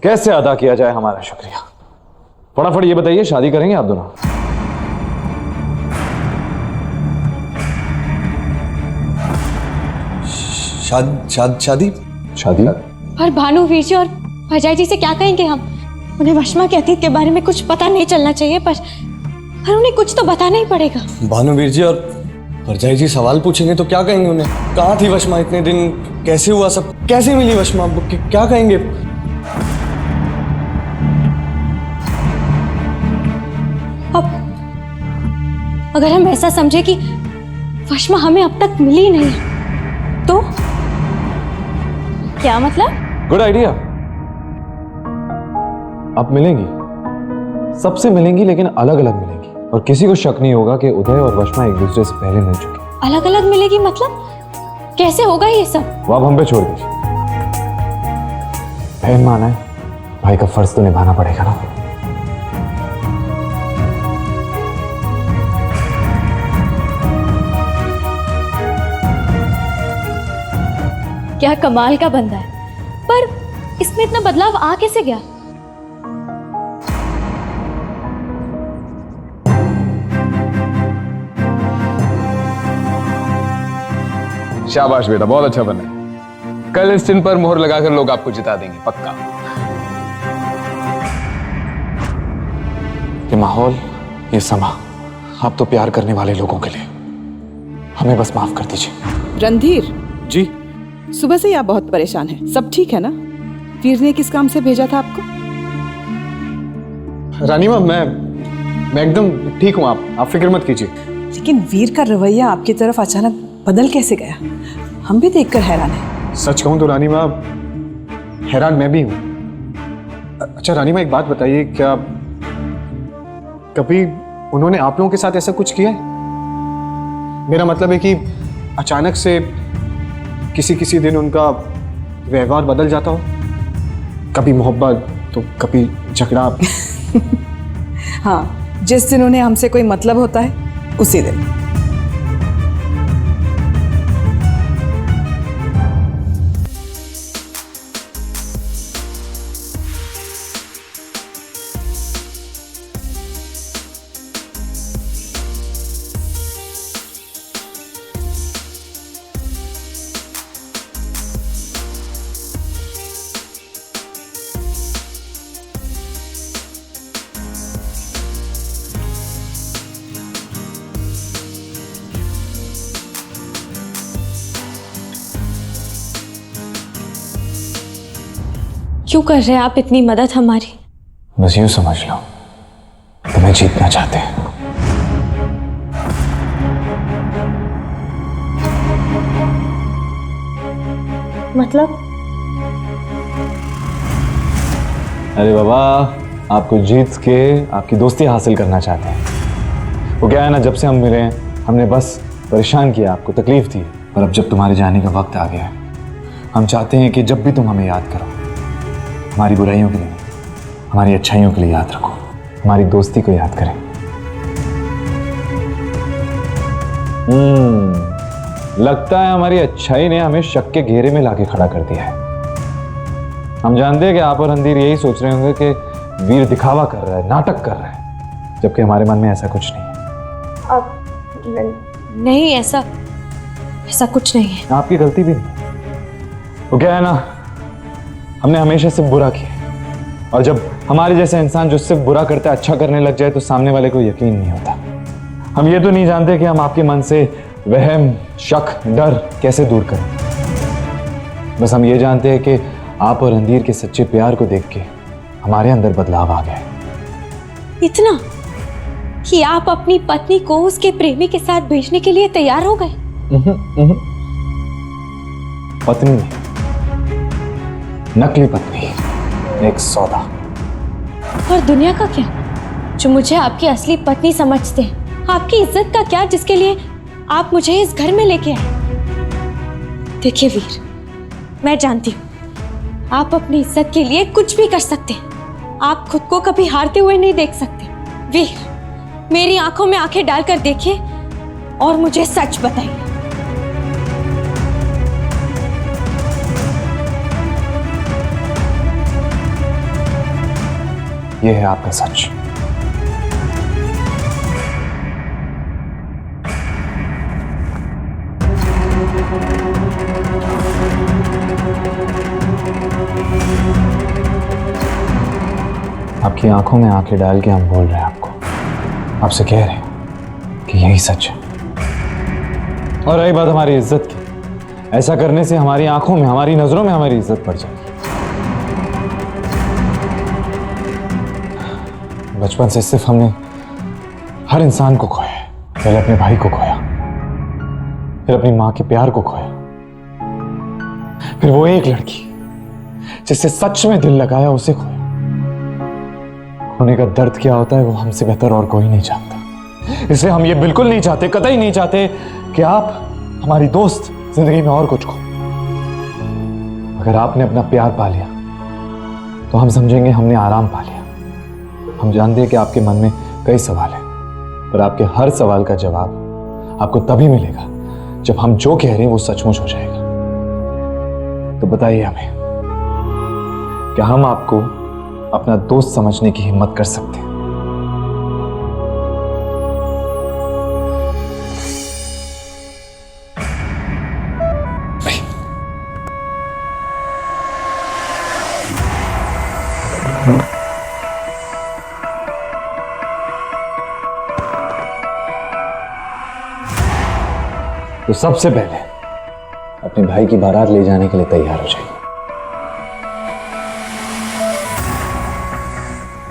कैसे अदा किया जाए हमारा शुक्रिया? फटाफट ये बताइए, शादी करेंगे आप दोनों? शादी? पर भानुवीर जी और अजय जी से क्या कहेंगे हम? उन्हें वशमा के अतीत के बारे में कुछ पता नहीं चलना चाहिए, पर उन्हें कुछ तो बताना ही पड़ेगा। भानुवीर जी और परजाई जी सवाल पूछेंगे तो क्या कहेंगे उन्हें? कहाँ थी वशमा इतने दिन? कैसे हुआ सब? कैसे मिली वशमा? क्या कहेंगे? अब अगर हम ऐसा समझे कि वशमा हमें अब तक मिली नहीं, तो क्या मतलब? Good idea. अब मिलेंगी, सबसे मिलेंगी, लेकिन अलग अलग मिलेंगी, और किसी को शक नहीं होगा कि उदय और वशमा एक दूसरे से पहले मिल चुके। अलग अलग मिलेगी मतलब? कैसे होगा ये सब? वो अब हम पे छोड़ दीजिए। बहन माना है, भाई का फर्ज तो निभाना पड़ेगा ना। क्या कमाल का बंदा है, पर इसमें इतना बदलाव आ कैसे गया? शाबाश बेटा, बहुत अच्छा बना। कल इस दिन पर मोहर लगाकर लोग आपको जिता देंगे, पक्का। ये माहौल, ये समा, आप तो प्यार करने वाले लोगों के लिए, हमें बस माफ कर दीजिए। रणधीर जी? सुबह से ही आप बहुत परेशान हैं। सब ठीक है ना? वीर ने किस काम से भेजा था आपको? रानी माँ, मैं एकदम ठीक हूँ, आप फिक्र मत कीजिए। लेकिन वीर का रवैया आपकी तरफ अचानक बदल कैसे गया? हम भी देखकर हैरान हैं। सच कहूँ तो रानी माँ, हैरान मैं भी हूँ। अच्छा रानी माँ, एक बात बताइए, क्या कभी उन्होंने आप लोगों के साथ ऐसा कुछ किया है? मेरा मतलब है कि अचानक से किसी दिन उनका व्यवहार बदल जाता हो, कभी मोहब्बत तो कभी झगड़ा। हाँ, जिस दिन उन्हें हमसे कोई मतलब होता है उसी दिन। क्यों कर रहे हैं आप इतनी मदद हमारी? बस यूं समझ लो, तुम्हें जीतना चाहते हैं। मतलब? अरे बाबा, आपको जीत के आपकी दोस्ती हासिल करना चाहते हैं। वो क्या है ना, जब से हम मिले हैं हमने बस परेशान किया, आपको तकलीफ दी, पर अब जब तुम्हारे जाने का वक्त आ गया है, हम चाहते हैं कि जब भी तुम हमें याद करो, हमारी बुराइयों के लिए नहीं, हमारी अच्छाइयों के लिए याद रखो, हमारी दोस्ती को याद करें। लगता है हमारी अच्छाई ने हमें शक के घेरे में लाके खड़ा कर दिया है। हम जानते हैं कि आप और रणधीर यही सोच रहे होंगे कि वीर दिखावा कर रहा है, नाटक कर रहा है, जबकि हमारे मन में ऐसा कुछ नहीं है। अब नहीं, ऐसा कुछ नहीं है। आपकी गलती भी नहीं। वो क्या है ना, हमने हमेशा सिर्फ बुरा किया, और जब हमारे जैसे इंसान जो सिर्फ बुरा करता है अच्छा करने लग जाए तो सामने वाले को यकीन नहीं होता। हम ये तो नहीं जानते कि हम आपके मन से वहम, शक, डर कैसे दूर करें। बस हम ये जानते हैं कि आप और रणधीर के सच्चे प्यार को देख के हमारे अंदर बदलाव आ गया। इतना कि आप अपनी पत्नी को उसके प्रेमी के साथ भेजने के लिए तैयार हो गए? पत्नी नहीं, नकली पत्नी, एक सौदा। और दुनिया का क्या, जो मुझे आपकी असली पत्नी समझते हैं? आपकी इज्जत का क्या, जिसके लिए आप मुझे इस घर में लेके आए? देखिए वीर, मैं जानती हूँ आप अपनी इज्जत के लिए कुछ भी कर सकते हैं। आप खुद को कभी हारते हुए नहीं देख सकते। वीर, मेरी आंखों में आंखें डालकर देखिए और मुझे सच बताइए। ये है आपका सच। आपकी आंखों में आंखें डाल के हम बोल रहे हैं आपको, आपसे कह रहे हैं कि यही सच है। और रही बात हमारी इज्जत की, ऐसा करने से हमारी आंखों में, हमारी नजरों में हमारी इज्जत बढ़ जाएगी। बचपन से सिर्फ हमने हर इंसान को खोया है। पहले अपने भाई को खोया, फिर अपनी मां के प्यार को खोया, फिर वो एक लड़की जिससे सच में दिल लगाया उसे खोया। खोने का दर्द क्या होता है वो हमसे बेहतर और कोई नहीं जानता। इसलिए हम ये बिल्कुल नहीं चाहते, कतई नहीं चाहते कि आप हमारी दोस्त जिंदगी में और कुछ खो। अगर आपने अपना प्यार पा लिया तो हम समझेंगे हमने आराम पा लिया। हम जानते हैं कि आपके मन में कई सवाल हैं, पर आपके हर सवाल का जवाब आपको तभी मिलेगा जब हम जो कह रहे हैं वो सचमुच हो जाएगा। तो बताइए हमें, क्या हम आपको अपना दोस्त समझने की हिम्मत कर सकते हैं? तो सबसे पहले अपने भाई की बारात ले जाने के लिए तैयार हो जाइए।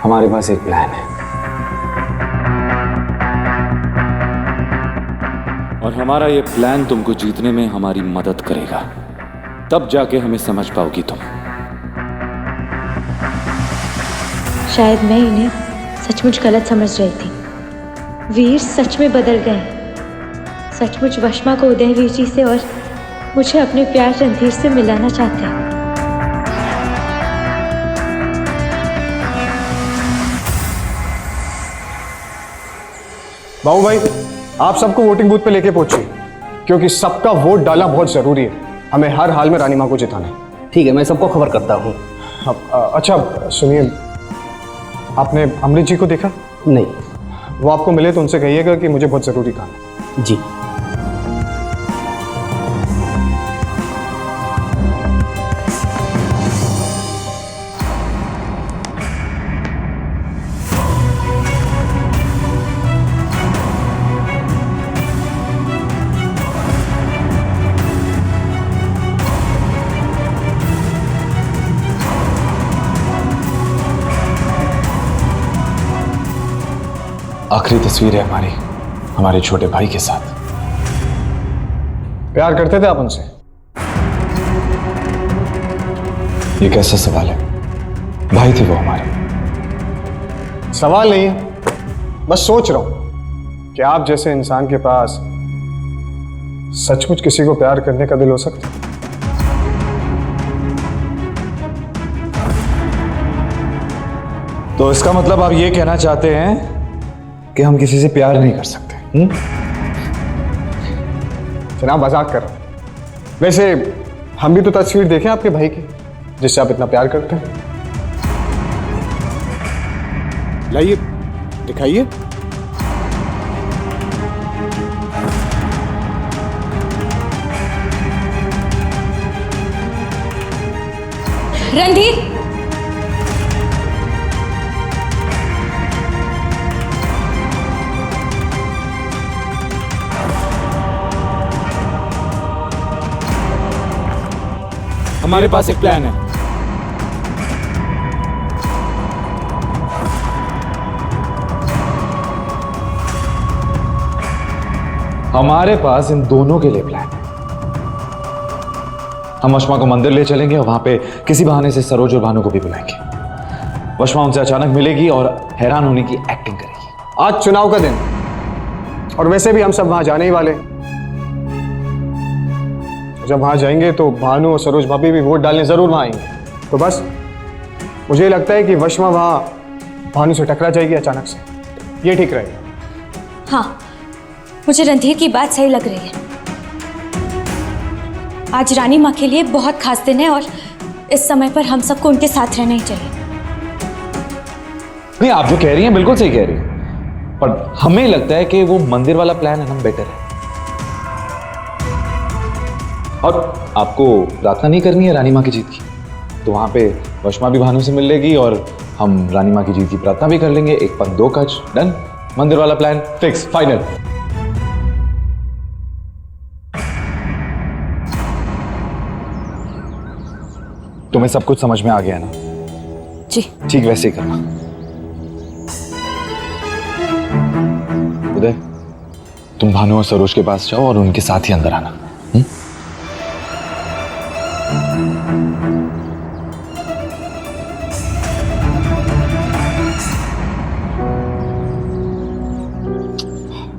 हमारे पास एक प्लान है और हमारा ये प्लान तुमको जीतने में हमारी मदद करेगा। तब जाके हमें समझ पाओगी तुम। शायद मैं इन्हें सचमुच गलत समझ रही थी। वीर सच में बदल गए। सचमुच वशमा को उदयवीर जी से और मुझे अपने प्यार रणधीर से मिलाना चाहते हैं। बाबू भाई, आप सबको वोटिंग बूथ पे लेके पहुंचिए, क्योंकि सबका वोट डालना बहुत जरूरी है। हमें हर हाल में रानी माँ को जिताना है। ठीक है, मैं सबको खबर करता हूँ। अच्छा सुनिए, आपने अमृत जी को देखा? नहीं। वो आपको मिले तो उनसे कहिएगा कि मुझे बहुत जरूरी काम है। जी। आखिरी तस्वीर है हमारी हमारे छोटे भाई के साथ। प्यार करते थे आप उनसे? ये कैसा सवाल है? भाई थे वो हमारे। सवाल नहीं है, बस सोच रहा हूं कि आप जैसे इंसान के पास सचमुच किसी को प्यार करने का दिल हो सकता है? तो इसका मतलब आप ये कहना चाहते हैं कि हम किसी से प्यार नहीं कर सकते? जनाब मजाक कर रहा हूं। वैसे हम भी तो तस्वीर देखें आपके भाई की जिससे आप इतना प्यार करते हैं। लाइए, दिखाइए। रणधीर, हमारे पास एक प्लान है। हमारे पास इन दोनों के लिए प्लान है। हम वशमा को मंदिर ले चलेंगे और वहां पे किसी बहाने से सरोज और भानु को भी बुलाएंगे। वशमा उनसे अचानक मिलेगी और हैरान होने की एक्टिंग करेगी। आज चुनाव का दिन, और वैसे भी हम सब वहां जाने ही वाले। जब वहां जाएंगे तो भानु और सरोज भाभी भी वोट डालने जरूर वहां आएंगे। तो बस मुझे लगता है कि वशमा वहां भानु से टकरा जाएगी अचानक से। ये ठीक रहेगा। हाँ, मुझे रणधीर की बात सही लग रही है। आज रानी माँ के लिए बहुत खास दिन है और इस समय पर हम सबको उनके साथ रहना ही चाहिए। नहीं, आप जो कह रही हैं बिल्कुल सही कह रही हैं, पर हमें लगता है कि वो मंदिर वाला प्लान है ना बेटर है। और आपको प्रार्थना नहीं करनी है रानी माँ की जीत की, तो वहां पे वशमा भी भानु से मिल लेगी और हम रानी माँ की जीत की प्रार्थना भी कर लेंगे। एक पंथ दो काज, डन। मंदिर वाला प्लान फिक्स, फाइनल। तुम्हें सब कुछ समझ में आ गया ना? जी। ठीक वैसे ही करना। उदय, तुम भानु और सरोज के पास जाओ और उनके साथ ही अंदर आना।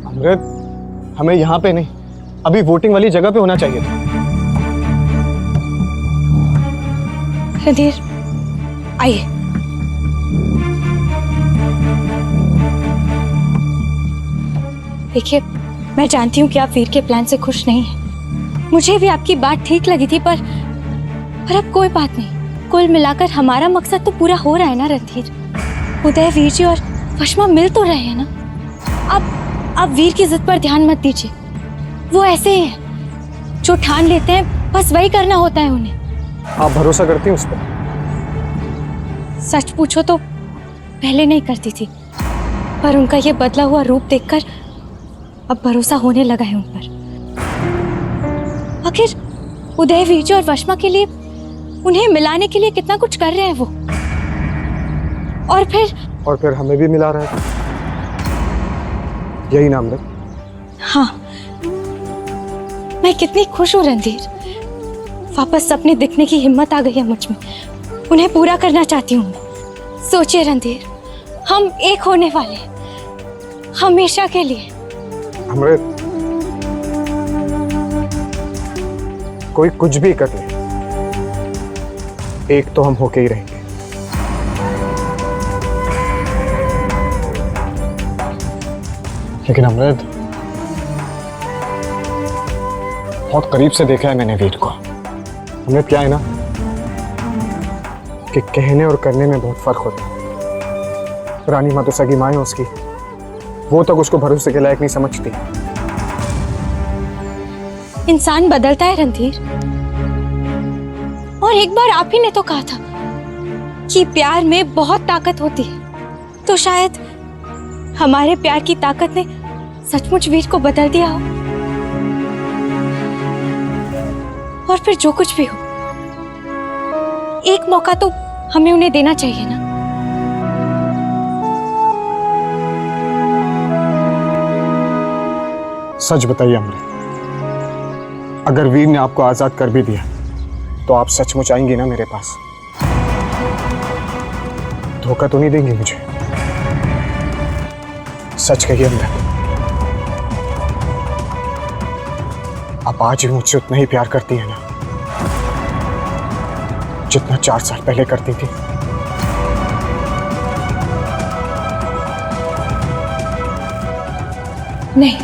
अमृत, हमें यहाँ पे नहीं, अभी वोटिंग वाली जगह पे होना चाहिए था। रणधीर, आइए। देखिए, मैं जानती हूँ कि आप वीर के प्लान से खुश नहीं हैं। मुझे भी आपकी बात ठीक लगी थी, पर अब कोई बात नहीं। कुल मिलाकर हमारा मकसद तो पूरा हो रहा है ना रणधीर। उदय, वीर जी और वशमा मिल तो रहे हैं ना। अब वीर की जिद पर ध्यान मत दीजिए। वो ऐसे ही हैं, जो ठान लेते हैं बस वही करना होता है उन्हें। आप भरोसा करती हैं उस पर? सच पूछो तो पहले नहीं करती थी, पर उनका ये बदला हुआ रूप देखकर अब भरोसा होने लगा है उन पर। आखिर उदय, वीर जी और वशमा के लिए, उन्हें मिलाने के लिए कितना कुछ कर रहे हैं वो। और फिर हमें भी मिला रहा है, यही नाम है। हाँ, मैं कितनी खुश हूँ रणधीर। वापस सपने दिखने की हिम्मत आ गई है मुझ में। उन्हें पूरा करना चाहती हूँ मैं। सोचिए रणधीर, हम एक होने वाले हैं, हमेशा के लिए। अमृत, कोई कुछ भी कर ले, एक तो हम होके ही रहेंगे। लेकिन अमृत, बहुत करीब से देखा है मैंने वीर को। अमृत, क्या है ना कि कहने और करने में बहुत फर्क होता है। रानी माँ तो सगी माँ है उसकी, वो तक उसको भरोसे के लायक नहीं समझती। इंसान बदलता है रणधीर, और एक बार आप ही ने तो कहा था कि प्यार में बहुत ताकत होती है। तो शायद हमारे प्यार की ताकत ने सचमुच वीर को बदल दिया हो। और फिर जो कुछ भी हो, एक मौका तो हमें उन्हें देना चाहिए ना। सच बताइए अमृत, अगर वीर ने आपको आजाद कर भी दिया तो आप सचमुच आएंगी ना मेरे पास? धोखा तो नहीं देंगी मुझे? सच कहिए अमृत, आप आज भी मुझसे उतना ही प्यार करती हैं ना, जितना 4 साल पहले करती थी? नहीं,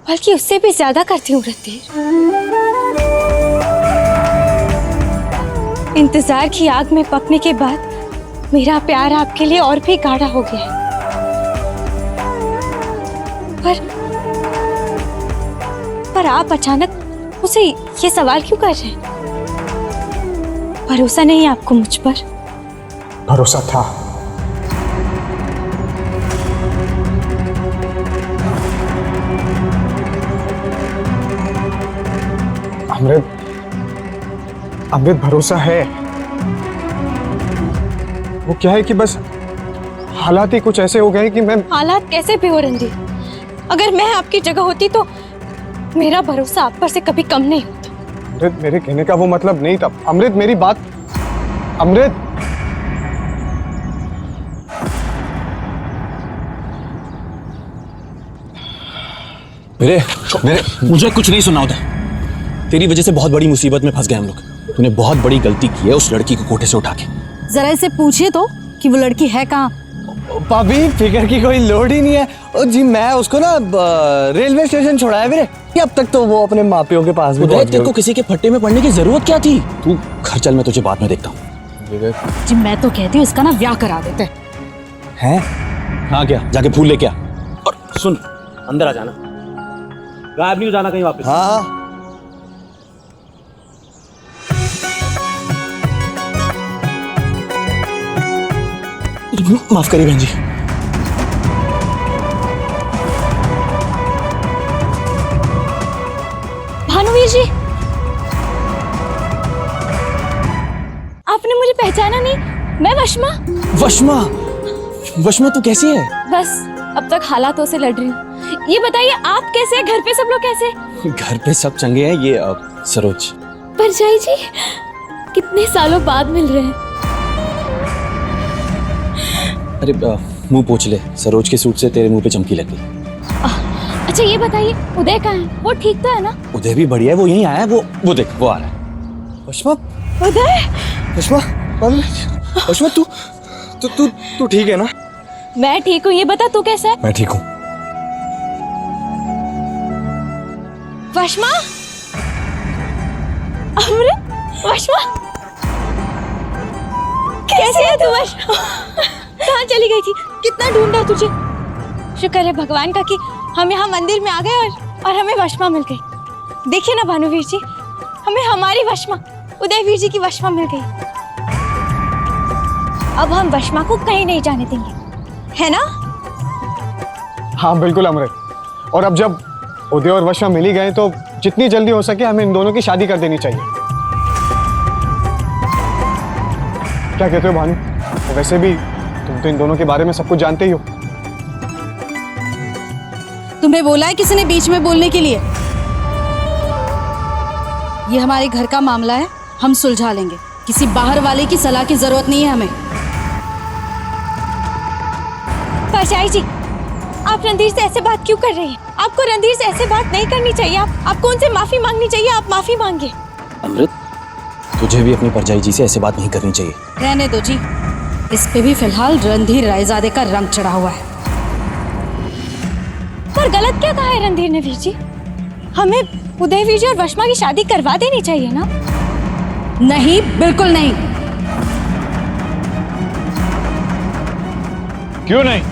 बल्कि उससे भी ज्यादा करती हूँ रणधीर। इंतजार की आग में पकने के बाद मेरा प्यार आपके लिए और भी गाढ़ा हो गया है। पर आप अचानक मुझसे ये सवाल क्यों कर रहे हैं? भरोसा नहीं आपको मुझ पर? भरोसा था। अमृत, अमृत, भरोसा है। वो क्या है कि बस हालात ही कुछ ऐसे हो गए कि मैं... हालात कैसे भी हो रणधीर, अगर मैं आपकी जगह होती तो मेरा भरोसा आप पर से कभी कम नहीं होता। अमृत, मेरे कहने का वो मतलब नहीं था। अमृत, मेरी बात... अमृत, मेरे मुझे कुछ नहीं सुना होता। तेरी वजह से बहुत बड़ी मुसीबत में फंस गए हम लोग। तूने बहुत बड़ी गलती की है उस लड़की को कोठे से उठा के। जरा इसे पूछिए तो कि वो लड़की है कहाँ। भाभी फिक्र की कोई लोड ही नहीं है। ओ जी मैं उसको ना रेलवे स्टेशन छोड़ाया मेरे, अब तक तो वो अपने मापियों के पास भी। तेरे को किसी के फट्टे में पड़ने की जरूरत क्या थी? तू घर चल, मैं तुझे बाद में देखता हूँ। जी मैं तो कहती हूँ इसका ना ब्याह करा देते हैं? हाँ क्या, जाके फूल लेके आ। और सुन, अंदर आ जाना, गायब नहीं हो जाना कहीं वापस। हाँ माफ करिए बहन जी। भानुवीर जी, आपने मुझे पहचाना नहीं? मैं वशमा। वशमा? वशमा तू कैसी है? बस अब तक हालातों से लड़ रही हूँ। ये बताइए आप कैसे हैं? घर पे सब लोग कैसे हैं? घर पे सब चंगे हैं। ये सरोज। परछाई जी, कितने सालों बाद मिल रहे हैं। अरे मुंह पोंछ ले, सरोज के सूट से तेरे मुंह पे चमकी लग गई। अच्छा ये बताइए उदय कहाँ है? वो ठीक तो है ना? उदय भी बढ़िया है, वो यहीं आया है। वो देख वो आ रहा है। वशमा? उदय? वशमा? वशमा तू ठीक है ना? मैं ठीक हूँ, ये बता तू कैसा है? मैं ठीक हूँ। वशमा? अमृत? वशमा? कैसे है तू वशमा? कहाँ चली गई थी? कितना ढूंढा तुझे। शुक्र है भगवान का कि हम यहाँ मंदिर में आ गए और हमें वशमा मिल गई। देखिए ना भानुवीर जी, हमें हमारी वशमा, उदयवीर जी की वशमा मिल गई। अब हम वशमा को कहीं नहीं जाने देंगे, है ना? हाँ बिल्कुल अमृत। और अब जब उदय और वशमा मिल ही गए तो जितनी जल्दी हो सके हमें इन दोनों की शादी कर देनी चाहिए। क्या कहते हो भानु? वैसे भी तुम तो इन दोनों के बारे में सब कुछ जानते ही हो। तुम्हें बोला है किसी ने बीच में बोलने के लिए? ये हमारे घर का मामला है, हम सुलझा लेंगे। किसी बाहर वाले की सलाह की जरूरत नहीं है हमें। परछाई जी, आप रणधीर से ऐसे बात क्यों कर रही हैं? आपको रणधीर से ऐसे बात नहीं करनी चाहिए। आपको उनसे माफी मांगनी चाहिए। आप माफी मांगे। अमृत, तुझे भी अपनी परजाई जी से ऐसे बात नहीं करनी चाहिए। रहने दो जी, इस पे भी फिलहाल रणधीर रायजादे का रंग चढ़ा हुआ है। पर गलत क्या कहा है रणधीर ने वीर जी? हमें उदयवीर जी और वशमा की शादी करवा देनी चाहिए ना? नहीं, बिल्कुल नहीं। क्यों नहीं?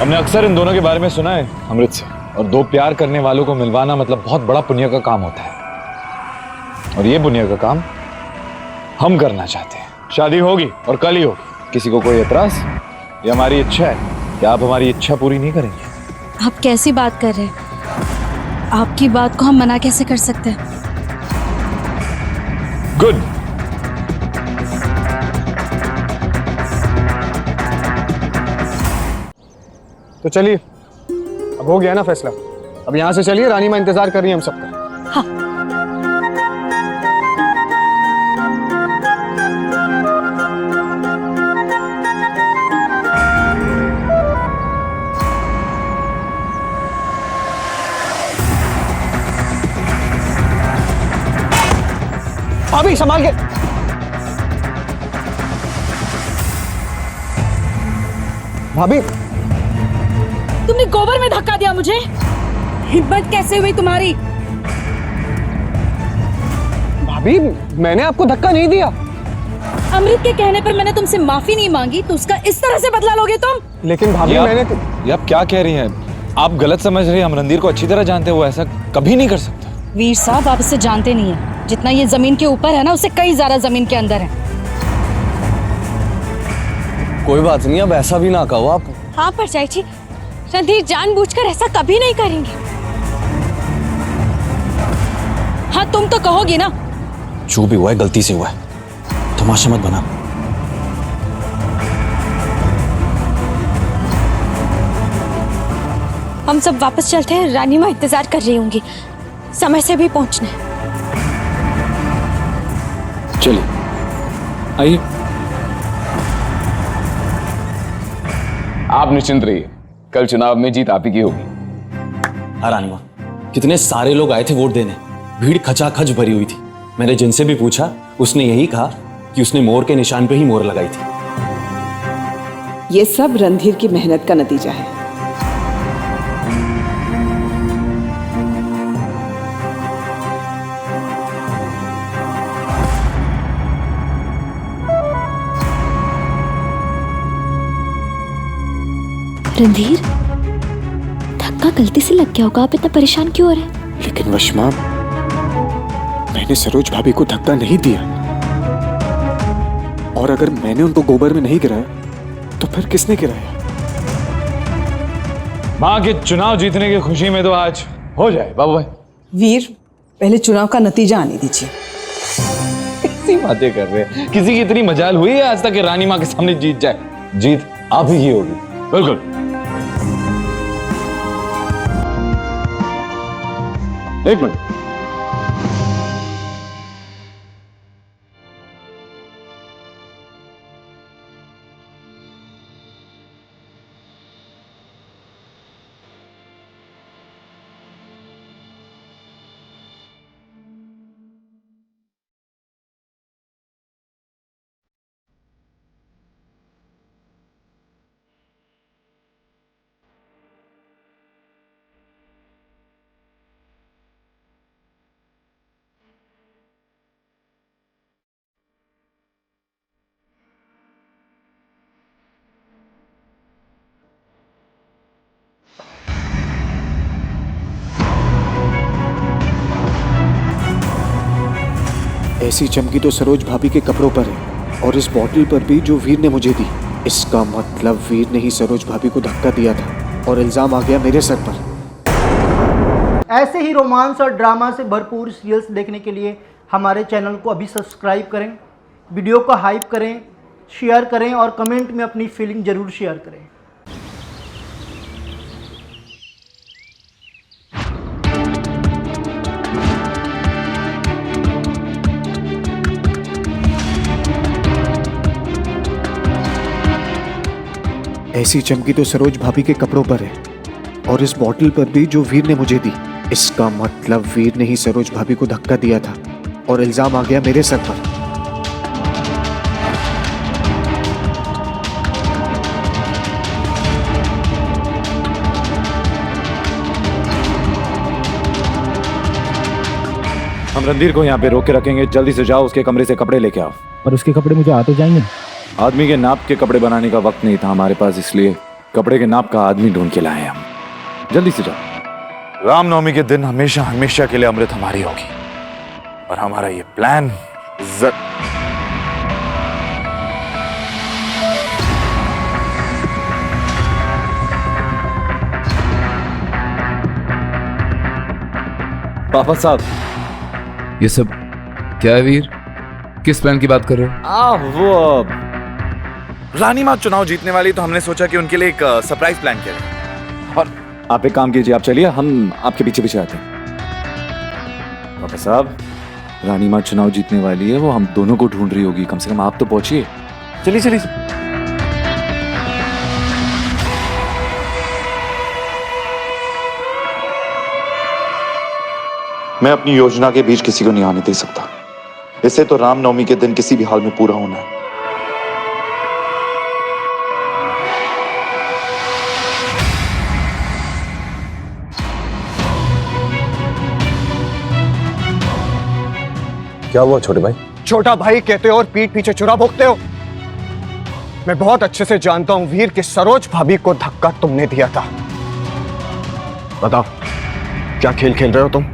हमने अक्सर इन दोनों के बारे में सुना है अमृत से, और दो प्यार करने वालों को मिलवाना मतलब बहुत बड़ा पुण्य का काम होता है। और ये पुण्य का काम हम करना चाहते हैं। शादी होगी और कल ही होगी। किसी को कोई एतराज? ये हमारी इच्छा है कि आप हमारी इच्छा पूरी नहीं करेंगे। आप कैसी बात कर रहे हैं? आपकी बात को हम मना कैसे कर सकते हैं? गुड। तो चलिए, अब हो गया ना फैसला। अब यहाँ से चलिए, रानी माँ इंतजार कर रही है हम सबका। हाँ। भाभी संभाल के। भाभी, तुमने गोबर में धक्का दिया मुझे। हिम्मत कैसे हुई तुम्हारी? भाभी मैंने आपको धक्का नहीं दिया। अमृत के कहने पर मैंने तुमसे माफी नहीं मांगी तो उसका इस तरह से बदला लोगे तुम? लेकिन भाभी मैंने ये आप क्या कह रही हैं? आप गलत समझ रही हैं। हम रणधीर को अच्छी तरह जानते हैं, वो ऐसा कभी नहीं कर सकता। वीर साहब, आप इसे जानते नहीं है। जितना ये जमीन के ऊपर है ना, उससे कई ज्यादा जमीन के अंदर है। कोई बात नहीं, अब ऐसा भी ना कहो आप। हाँ परछाई जी, रणधीर जानबूझकर ऐसा कभी नहीं करेंगे। हाँ तुम तो कहोगी ना। जो भी हुआ है गलती से हुआ है, तमाशा मत बना। हम सब वापस चलते हैं, रानी माँ इंतजार कर रही होंगी। समय से भी पहुंचना है। चलिए आइए। आप निश्चिंत रहिए, कल चुनाव में जीत आप ही की होगी। हाँ रानी माँ, कितने सारे लोग आए थे वोट देने, भीड़ खचाखच भरी हुई थी। मैंने जिनसे भी पूछा उसने यही कहा कि उसने मोर के निशान पे ही मोर लगाई थी। ये सब रणधीर की मेहनत का नतीजा है। रणधीर, धक्का गलती से लग गया होगा, आप इतना परेशान क्यों हो रहे हैं? लेकिन वशमा, मैंने सरोज भाभी को धक्का नहीं दिया। और अगर मैंने उनको गोबर में नहीं गिराया तो फिर किसने गिराया? माँ के चुनाव जीतने की खुशी में तो आज हो जाए बाबू भाई। वीर, पहले चुनाव का नतीजा आने दीजिए। कैसी बातें कर रहे हैं? किसी की इतनी मजाल हुई है आज तक कि रानी माँ के सामने जीत जाए? जीत आप ही की होगी। बिल्कुल। एक मिनट, ऐसी चमकी तो सरोज भाभी के कपड़ों पर है और इस बॉटल पर भी जो वीर ने मुझे दी। इसका मतलब वीर ने ही सरोज भाभी को धक्का दिया था और इल्जाम आ गया मेरे सर पर। ऐसे ही रोमांस और ड्रामा से भरपूर सीरियल्स देखने के लिए हमारे चैनल को अभी सब्सक्राइब करें, वीडियो को हाइप करें, शेयर करें और कमेंट में अपनी फीलिंग ज़रूर शेयर करें। ऐसी चमकी तो सरोज भाभी के कपड़ों पर है और इस बॉटल पर भी जो वीर ने मुझे दी। इसका मतलब वीर ने ही सरोज भाभी को धक्का दिया था और इल्जाम आ गया मेरे सर पर। हम रणधीर को यहाँ पे रोक के रखेंगे। जल्दी से जाओ, उसके कमरे से कपड़े लेके आओ। पर उसके कपड़े मुझे आ तो जाएंगे। आदमी के नाप के कपड़े बनाने का वक्त नहीं था हमारे पास, इसलिए कपड़े के नाप का आदमी ढूंढ के लाए हम। जल्दी से जाओ। रामनवमी के दिन हमेशा हमेशा के लिए अमृत हमारी होगी और हमारा ये प्लान पापा साहब, ये सब क्या है वीर? किस प्लान की बात कर रहे हो? वो रानी माँ चुनाव जीतने वाली, तो हमने सोचा कि उनके लिए एक सरप्राइज प्लान किया जाए। और आप एक काम कीजिए, आप चलिए, हम आपके पीछे पीछे आते हैं। पापा साहब, रानी माँ चुनाव जीतने वाली है, वो हम दोनों को ढूंढ रही होगी। कम से कम आप तो पहुंचिए। चलिए चलिए। मैं अपनी योजना के बीच किसी को नहीं आने दे सकता। इसे तो रामनवमी के दिन किसी भी हाल में पूरा होना है। क्या हुआ छोटे भाई? छोटा भाई कहते हो और पीठ पीछे छुरा भोंकते हो। मैं बहुत अच्छे से जानता हूं वीर कि सरोज भाभी को धक्का तुमने दिया था। बताओ, क्या खेल खेल रहे हो तुम?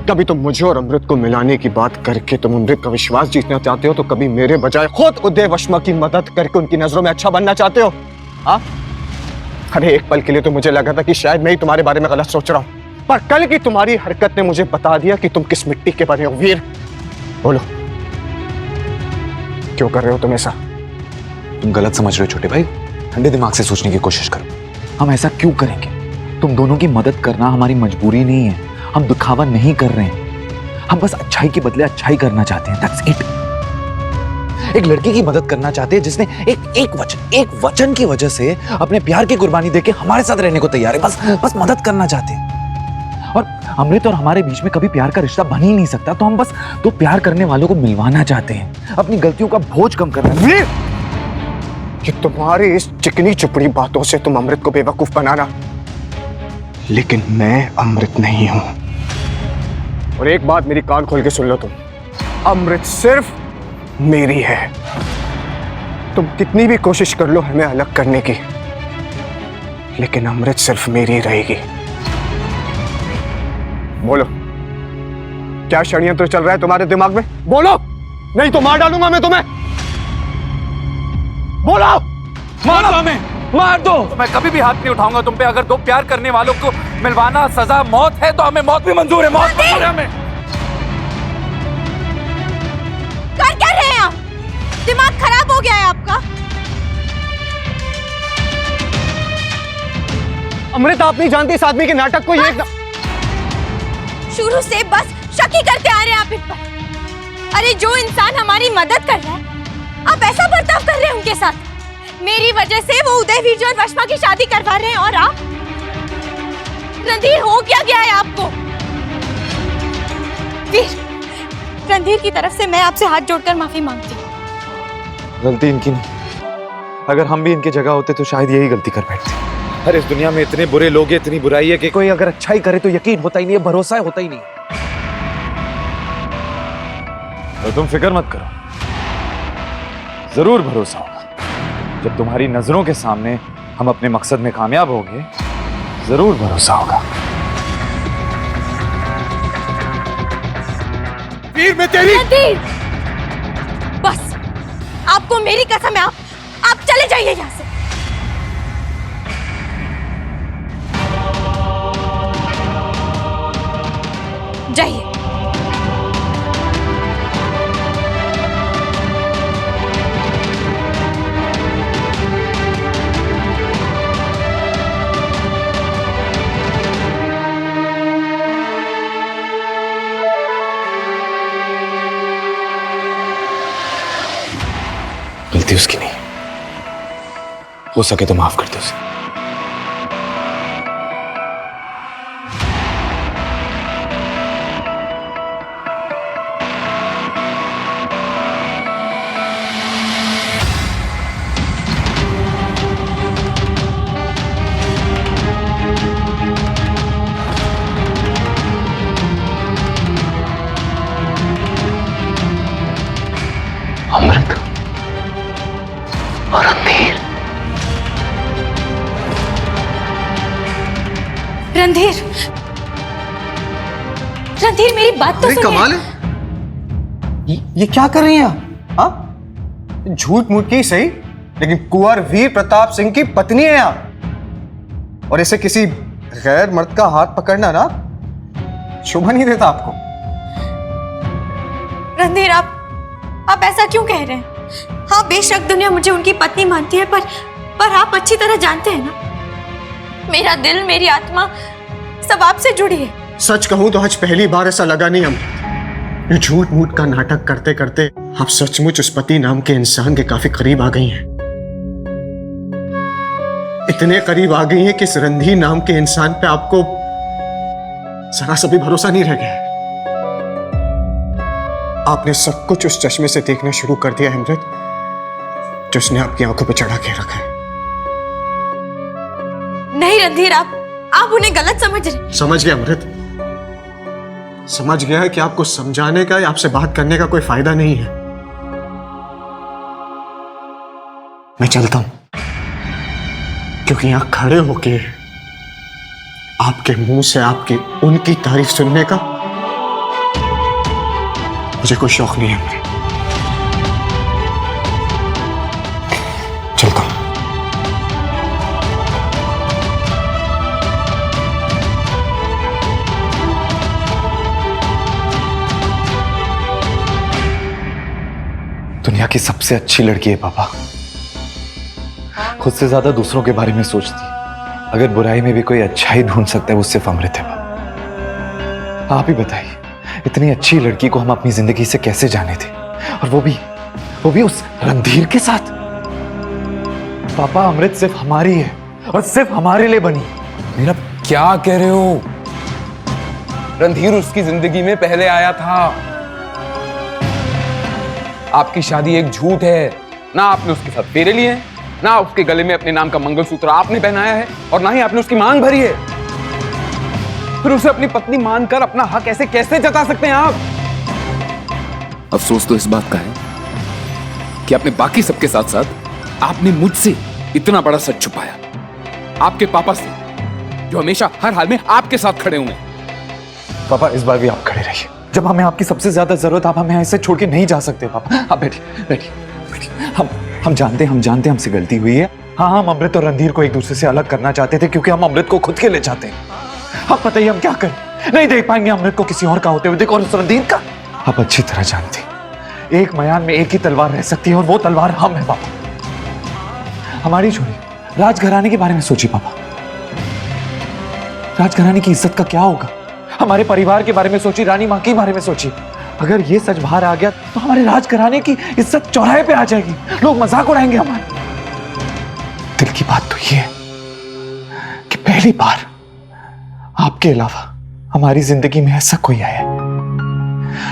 कभी तुम मुझे और अमृत को मिलाने की बात करके तुम अमृत का विश्वास जीतना चाहते हो, तो कभी मेरे बजाय खुद उदय वशमा की मदद करके उनकी नजरों में अच्छा बनना चाहते हो। हाँ, अरे एक पल के लिए तो मुझे लगा था कि शायद मैं ही तुम्हारे बारे में गलत सोच रहा हूं, पर कल की तुम्हारी हरकत ने मुझे बता दिया कि तुम किस मिट्टी के बने हो। वीर, बोलो, क्यों कर रहे हो तुम ऐसा? तुम गलत समझ रहे हो छोटे भाई। ठंडे दिमाग से सोचने की कोशिश करो। हम ऐसा क्यों करेंगे? तुम दोनों की मदद करना हमारी मजबूरी नहीं है। हम दिखावा नहीं कर रहे हैं। हम बस अच्छाई के बदले अच्छाई करना चाहते हैं। That's it। एक लड़की की मदद करना चाहते हैं जिसने एक वचन की वजह से अपने प्यार की कुर्बानी देके हमारे साथ रहने को तैयार है। बस मदद करना चाहते हैं। और अमृत और हमारे बीच में कभी प्यार का रिश्ता बन ही नहीं सकता, तो हम बस दो प्यार करने वालों को मिलवाना चाहते हैं, अपनी गलतियों का बोझ कम करना। वीर, कि तुम्हारी इस चिकनी चुपड़ी बातों से तुम अमृत को बेवकूफ बनाना, लेकिन मैं अमृत नहीं हूं। और एक बात मेरी कान खोल के सुन लो तुम, अमृत सिर्फ मेरी है। तुम कितनी भी कोशिश कर लो हमें अलग करने की, लेकिन अमृत सिर्फ मेरी रहेगी। बोलो, क्या षड्यंत्र चल रहा है तुम्हारे दिमाग में? बोलो, नहीं तो मार डालूंगा मैं तुम्हें। बोलो, मार दो हमें, मार दो। मैं कभी भी हाथ नहीं उठाऊंगा तुम पे। अगर दो प्यार करने वालों को मिलवाना सजा मौत है तो हमें मौत भी मंजूर है। मौत मंजूर है हमें। कर क्या रहे हैं आप? दिमाग खराब हो गया है आपका? अमृत, आप नहीं जानती इस आदमी के नाटक को। ये शुरू से बस शक ही करते आ रहे हैं आप इन पर। अरे जो इंसान हमारी मदद कर रहा है, आप ऐसा बर्ताव कर रहे हैं उनके साथ। मेरी वजह से वो उदयवीर और वशमा की शादी करवा रहे हैं, और आप रणधीर, हो क्या गया है आपको? वीर, रणधीर की तरफ से मैं आपसे हाथ जोड़कर माफी मांगती हूँ। गलती इनकी नहीं, अगर हम भी इनकी जगह होते तो शायद यही गलती कर बैठते। अरे इस दुनिया में इतने बुरे लोग हैं, इतनी बुराई है कि कोई अगर अच्छा ही करे तो यकीन होता ही नहीं है, भरोसा होता ही नहीं। तो तुम फिक्र मत करो, जरूर भरोसा होगा। जब तुम्हारी नजरों के सामने हम अपने मकसद में कामयाब होंगे, जरूर भरोसा होगा। वीर, मैं तेरी बस, आपको मेरी कसम है, आप चले जाइए यहां से। जाइए। गलती उसकी नहीं, हो सके तो माफ कर दो उसे। अमृत और रणधीर। रणधीर, रणधीर, मेरी बात तो सुनिए। कमाल है, ये क्या कर रही हैं आप? हाँ, झूठ मूठ की सही, लेकिन कुंवर वीर प्रताप सिंह की पत्नी है आप, और इसे किसी गैर मर्द का हाथ पकड़ना ना शोभा नहीं देता आपको। रणधीर, आप ऐसा क्यों कह रहे हैं? हाँ, बेशक दुनिया मुझे उनकी पत्नी मानती है, पर आप अच्छी तरह जानते हैं ना, मेरा दिल, मेरी आत्मा सब आपसे जुड़ी है। सच कहूं तो आज पहली बार ऐसा लगा नहीं हम ये झूठ मूठ का नाटक करते करते आप सचमुच उस पति नाम के इंसान के काफी करीब आ गई हैं। इतने करीब आ गई हैं कि इस रणधीर नाम के इंसान पे आपको जरा सा भी भरोसा नहीं रह गया। आपने सब कुछ उस चश्मे से देखना शुरू कर दिया है अमृत, जो उसने आपकी आंखों पे चढ़ा के रखा है। नहीं रणधीर, आप उन्हें गलत समझ रहे। समझ गया अमृत, समझ गया है कि आपको समझाने का या आपसे बात करने का कोई फायदा नहीं है। मैं चलता हूं, क्योंकि यहां खड़े होके आपके मुंह से आपकी उनकी तारीफ सुनने का मुझे कोई शौक नहीं है। चलता हूं। दुनिया की सबसे अच्छी लड़की है पापा, खुद से ज्यादा दूसरों के बारे में सोचती है। अगर बुराई में भी कोई अच्छाई ढूंढ सकता है वो सिर्फ अमृत है पापा। आप ही बताइए, इतनी अच्छी लड़की को हम अपनी जिंदगी से कैसे जाने थे, और वो भी उस रणधीर के साथ। पापा, अमृत सिर्फ हमारी है और सिर्फ हमारे लिए बनी। मेरा क्या कह रहे हो? रणधीर उसकी जिंदगी में पहले आया था। आपकी शादी एक झूठ है। ना आपने उसके साथ फेरे लिए हैं, ना उसके गले में अपने नाम का मंगलसूत्र आपने पहनाया है, और ना ही आपने उसकी मांग भरी है। फिर उसे अपनी पत्नी मानकर अपना हक ऐसे कैसे जता सकते हैं आप? अफसोस तो इस बात का है कि आपने बाकी सबके साथ साथ आपने मुझसे इतना बड़ा सच छुपाया, आपके पापा से, जो हमेशा हर हाल में आपके साथ खड़े हुए हैं। पापा इस बार भी आप खड़े रहिए। जब हमें आपकी सबसे ज्यादा जरूरत, आप हमें ऐसे छोड़ के नहीं जा सकते। पापा आप बैठिए बैठिए बैठिए। हम जानते हैं हमसे गलती हुई है। हाँ, हम अमृत और रणधीर को एक दूसरे से अलग करना चाहते थे, क्योंकि हम अमृत को खुद के लिए चाहते हैं। आप बताइए हम क्या करें? नहीं देख पाएंगे अमृत को किसी और का होते हुए। देखो, और उस रणधीर का आप अच्छी तरह जानते हैं, एक मयान में एक ही तलवार रह सकती है, और वो तलवार हम है। पापा हमारी छोड़िए, राजघराने के बारे में सोचिए। पापा राजघराने की इज्जत का क्या होगा? हमारे परिवार के बारे में सोचिए, रानी मां के बारे में सोचिए। अगर ये सच बाहर आ गया तो हमारे राजघराने की इज्जत चौराहे पे आ जाएगी, लोग मजाक उड़ाएंगे हमारे। दिल की बात तो ये है कि पहली बार आपके अलावा हमारी जिंदगी में ऐसा कोई आया है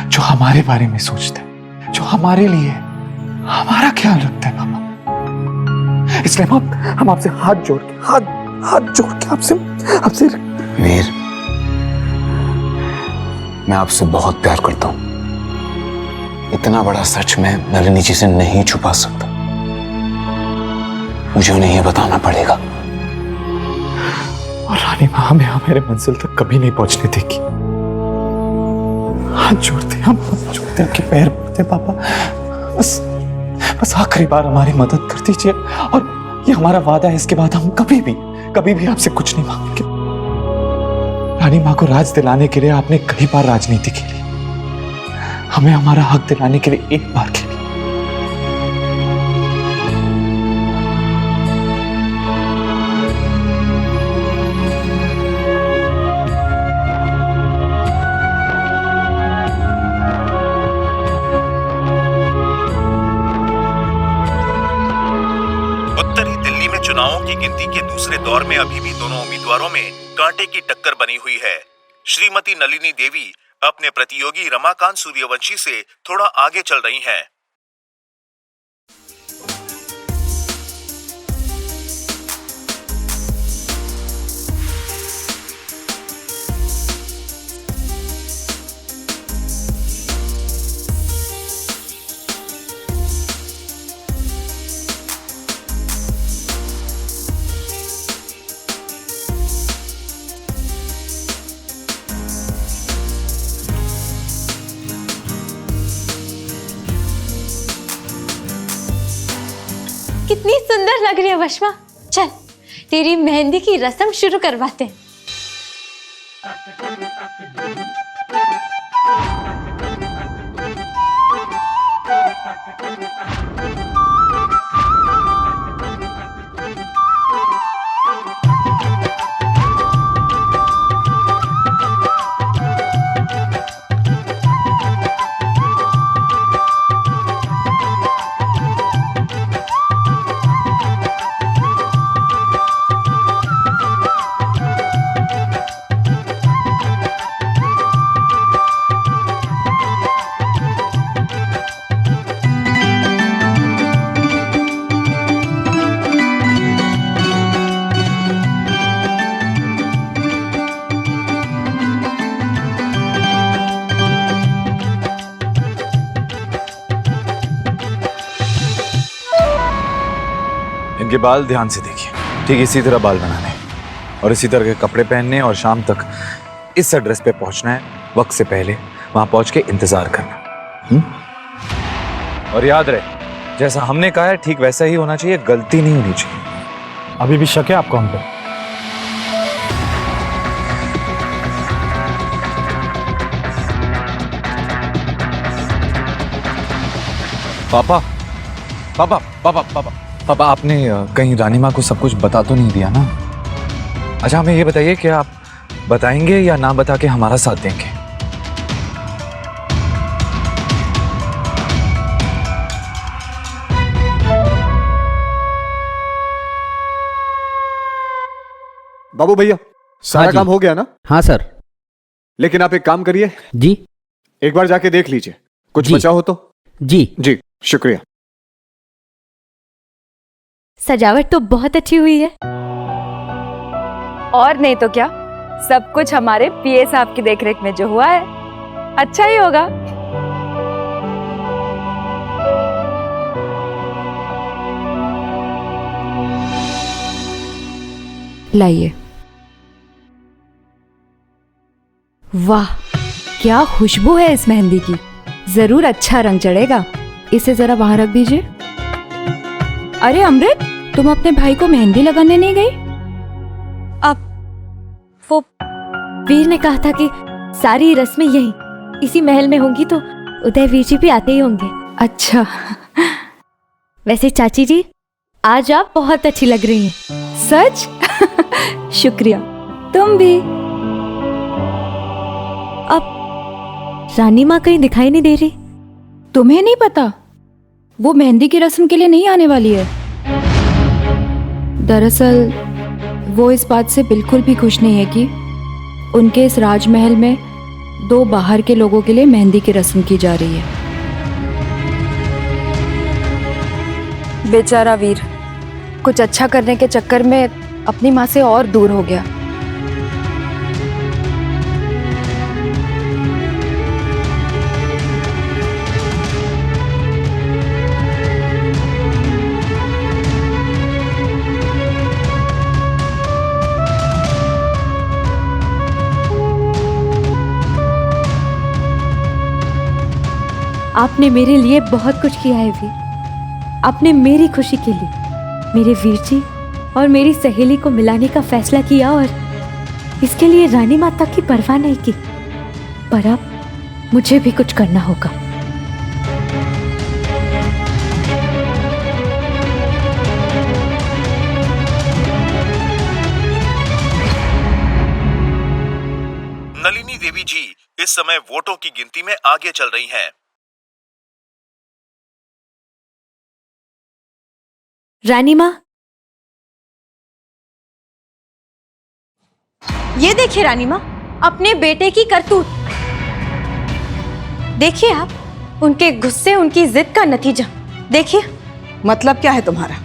जो हमारे बारे में सोचता है, जो हमारे लिए हमारा ख्याल रखता है। पापा इसलिए हम आपसे हाथ जोड़ के आपसे वीर, मैं आपसे बहुत प्यार करता हूं। इतना बड़ा सच मैं नलिनी जी से नहीं छुपा सकता। मुझे उन्हें यह बताना पड़ेगा। और रानी मां हमें हमारे मंजिल तक कभी नहीं पहुंचने देगी। हाथ जोड़ते आपके पैर पड़ते पापा, बस आखिरी बार हमारी मदद कर दीजिए। और ये हमारा वादा है, इसके बाद हम कभी भी आपसे कुछ नहीं मांगेंगे। रानी मां को राज दिलाने के लिए आपने कई बार राजनीति की, हमें हमारा हक दिलाने के लिए एक बार खेली। उत्तरी दिल्ली में चुनावों की गिनती के दूसरे दौर में अभी भी दोनों उम्मीदवारों में कांटे की टक्कर बनी हुई है। श्रीमती नलिनी देवी अपने प्रतियोगी रमाकांत सूर्यवंशी से थोड़ा आगे चल रही हैं। कितनी सुंदर लग रही है वशमा। चल तेरी मेहंदी की रस्म शुरू करवाते हैं। इनके बाल ध्यान से देखिए, ठीक इसी तरह बाल बनाने और इसी तरह के कपड़े पहनने, और शाम तक इस एड्रेस पे पहुंचना है। वक्त से पहले वहां पहुंच के इंतजार करना। और याद रहे, जैसा हमने कहा है ठीक वैसा ही होना चाहिए, गलती नहीं होनी चाहिए। अभी भी शक है आपको हम पे? पापा पापा पापा पापा पापा, आपने कहीं रानी माँ को सब कुछ बता तो नहीं दिया ना? अच्छा हमें ये बताइए कि आप बताएंगे या ना बता के हमारा साथ देंगे? बाबू भैया, सारा काम हो गया ना? हाँ सर। लेकिन आप एक काम करिए, जी एक बार जाके देख लीजिए, कुछ जी। बचा हो तो। जी जी शुक्रिया। सजावट तो बहुत अच्छी हुई है। और नहीं तो क्या, सब कुछ हमारे पीए साहब की देखरेख में जो हुआ है अच्छा ही होगा। लाइए। वाह, क्या खुशबू है इस मेहंदी की। जरूर अच्छा रंग चढ़ेगा। इसे जरा बाहर रख दीजिए। अरे अमृत, तुम अपने भाई को मेहंदी लगाने नहीं गई? अब वो वीर ने कहा था कि सारी रस्में यही इसी महल में होंगी, तो उदय वीर जी भी आते ही होंगे। अच्छा। वैसे चाची जी, आज आप बहुत अच्छी लग रही हैं। सच? शुक्रिया। तुम भी। अब रानी माँ कहीं दिखाई नहीं दे रही। तुम्हें नहीं पता? वो मेहंदी की रस्म के लिए नहीं आने वाली है। दरअसल वो इस बात से बिल्कुल भी खुश नहीं है कि उनके इस राजमहल में 2 बाहर के लोगों के लिए मेहंदी की रस्म की जा रही है। बेचारा वीर कुछ अच्छा करने के चक्कर में अपनी माँ से और दूर हो गया। आपने मेरे लिए बहुत कुछ किया है वीर। आपने मेरी खुशी के लिए मेरे वीर जी और मेरी सहेली को मिलाने का फैसला किया, और इसके लिए रानी माता की परवाह नहीं की। पर अब मुझे भी कुछ करना होगा। नलिनी देवी जी इस समय वोटों की गिनती में आगे चल रही हैं। रानी माँ, ये देखिए रानी माँ, अपने बेटे की करतूत देखिए आप। उनके गुस्से, उनकी जिद का नतीजा देखिए। मतलब क्या है तुम्हारा?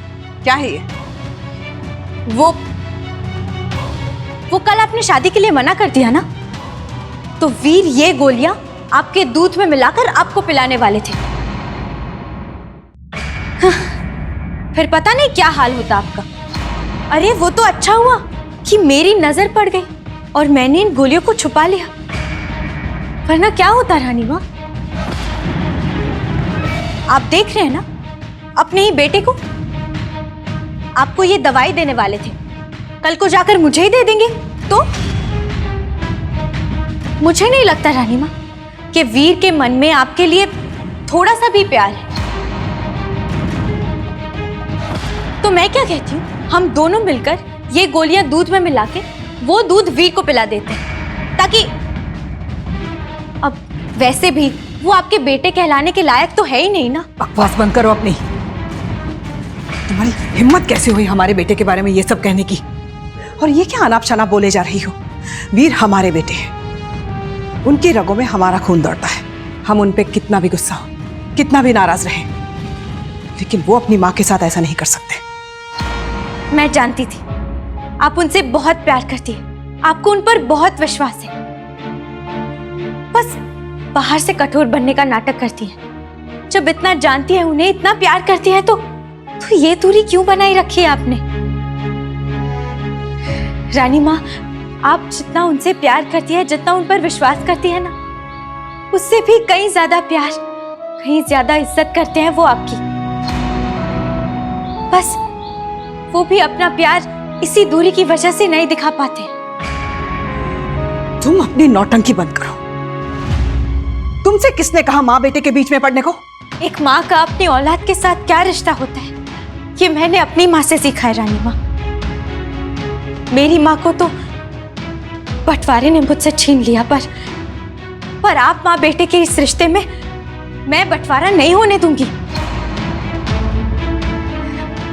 क्या है ये? वो कल आपने शादी के लिए मना कर दिया ना, तो वीर ये गोलियां आपके दूध में मिलाकर आपको पिलाने वाले थे। फिर पता नहीं क्या हाल होता आपका। अरे वो तो अच्छा हुआ कि मेरी नजर पड़ गई और मैंने इन गोलियों को छुपा लिया, वरना क्या होता रानी माँ। आप देख रहे हैं ना अपने ही बेटे को। आपको ये दवाई देने वाले थे, कल को जाकर मुझे ही दे देंगे तो? मुझे नहीं लगता रानी माँ कि वीर के मन में आपके लिए थोड़ा सा भी प्यार है। तो मैं क्या कहती हूँ, हम दोनों मिलकर ये गोलियां दूध में मिला के वो दूध वीर को पिला देते हैं, ताकि अब वैसे भी वो आपके बेटे कहलाने के लायक तो है ही नहीं ना। बकवास बंद करो अपनी। तुम्हारी हिम्मत कैसे हुई हमारे बेटे के बारे में ये सब कहने की? और ये क्या अनाप शनाप बोले जा रही हो? वीर हमारे बेटे हैं, उनकी रगों में हमारा खून दौड़ता है। हम उन पे कितना भी गुस्सा हो, कितना भी नाराज रहे, लेकिन वो अपनी माँ के साथ ऐसा नहीं कर सकते। मैं जानती थी आप उनसे बहुत प्यार करती है, आपको उन पर बहुत विश्वास है। बस बाहर से कठोर बनने का नाटक करती है। जब इतना जानती है उन्हें, इतना प्यार करती है, तो ये दूरी क्यों बनाई रखी है आपने? रानी माँ, आप जितना उनसे प्यार करती है, जितना उन पर विश्वास करती है ना, उससे भी कहीं ज्यादा प्यार, कहीं ज्यादा इज्जत करते हैं वो आपकी। बस वो भी अपना प्यार इसी दूरी की वजह से नहीं दिखा पाते। तुम अपनी नौटंकी बंद करो। तुमसे किसने कहा माँ बेटे के बीच में पड़ने को? एक माँ का अपनी औलाद के साथ क्या रिश्ता होता है, ये मैंने अपनी माँ से सीखा है रानी माँ। मेरी माँ को तो बंटवारे ने मुझसे छीन लिया, पर आप माँ बेटे के इस रिश्ते में मैं बंटवारा नहीं होने दूंगी।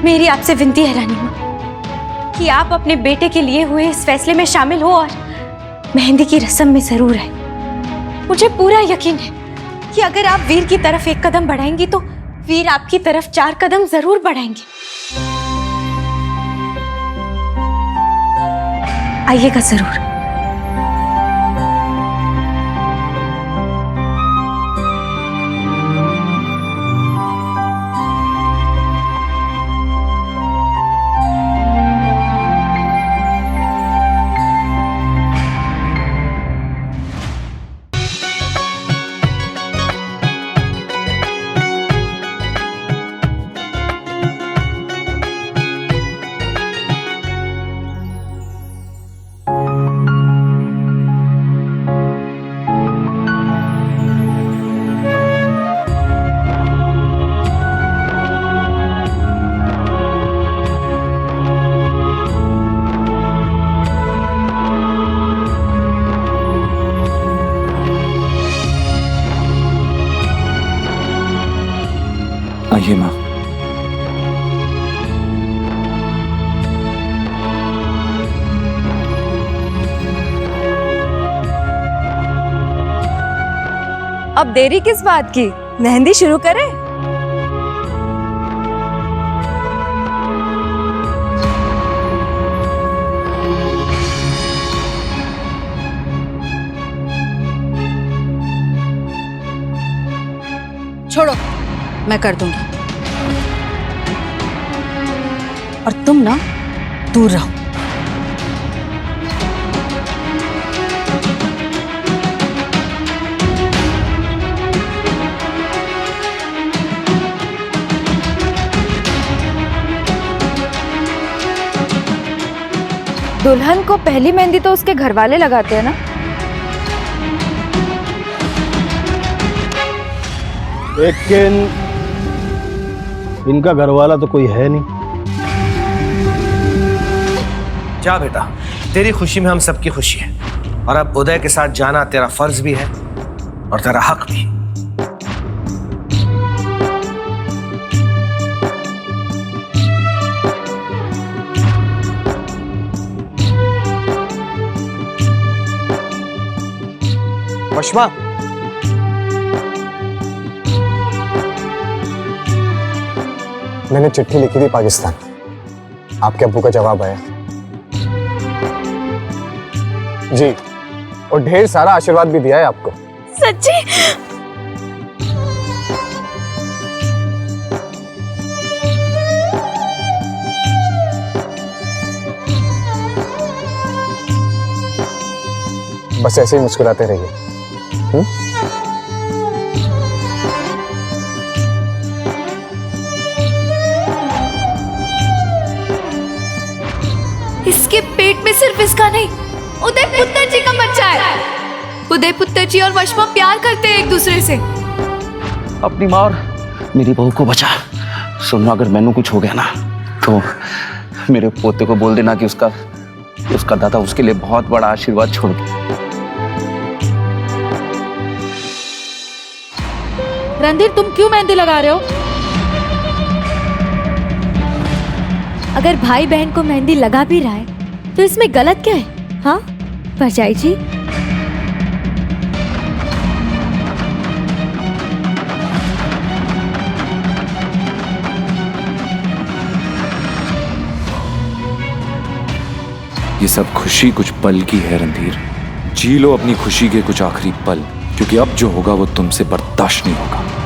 मेरी आपसे विनती है रानी माँ कि आप अपने बेटे के लिए हुए इस फैसले में शामिल हो और मेहंदी की रस्म में जरूर है। मुझे पूरा यकीन है कि अगर आप वीर की तरफ एक कदम बढ़ाएंगी तो वीर आपकी तरफ 4 कदम जरूर बढ़ाएंगे। आइएगा जरूर। आइए माँ। अब देरी किस बात की, मेहंदी शुरू करें? छोड़ो, मैं कर दूंगी। और तुम ना दूर रहो। दुल्हन को पहली मेहंदी तो उसके घर वाले लगाते हैं ना? लेकिन इनका घर वाला तो कोई है नहीं। जा बेटा, तेरी खुशी में हम सबकी खुशी है, और अब उदय के साथ जाना तेरा फर्ज भी है और तेरा हक भी। वशमा, मैंने चिट्ठी लिखी थी पाकिस्तान, आपके अब्बू का जवाब आया जी, और ढेर सारा आशीर्वाद भी दिया है आपको। सच्ची? बस ऐसे ही मुस्कुराते रहिए। इसके पेट में सिर्फ इसका नहीं, उदय पुत्र जी का बच्चा है। उदय पुत्र जी और वशमा प्यार करते हैं एक दूसरे से। अपनी माँ और मेरी बहू को बचा। सुनना, अगर मैनू कुछ हो गया ना तो मेरे पोते को बोल देना कि उसका दादा उसके लिए बहुत बड़ा आशीर्वाद छोड़ गया। रणधीर, तुम क्यों मेहंदी लगा रहे हो? अगर भाई बहन को मेहंदी लगा भी रहा है तो इसमें गलत क्या है? हाँ भरजाई जी? ये सब खुशी कुछ पल की है रणधीर। जी लो अपनी खुशी के कुछ आखिरी पल, क्योंकि अब जो होगा वो तुमसे बर्दाश्त नहीं होगा।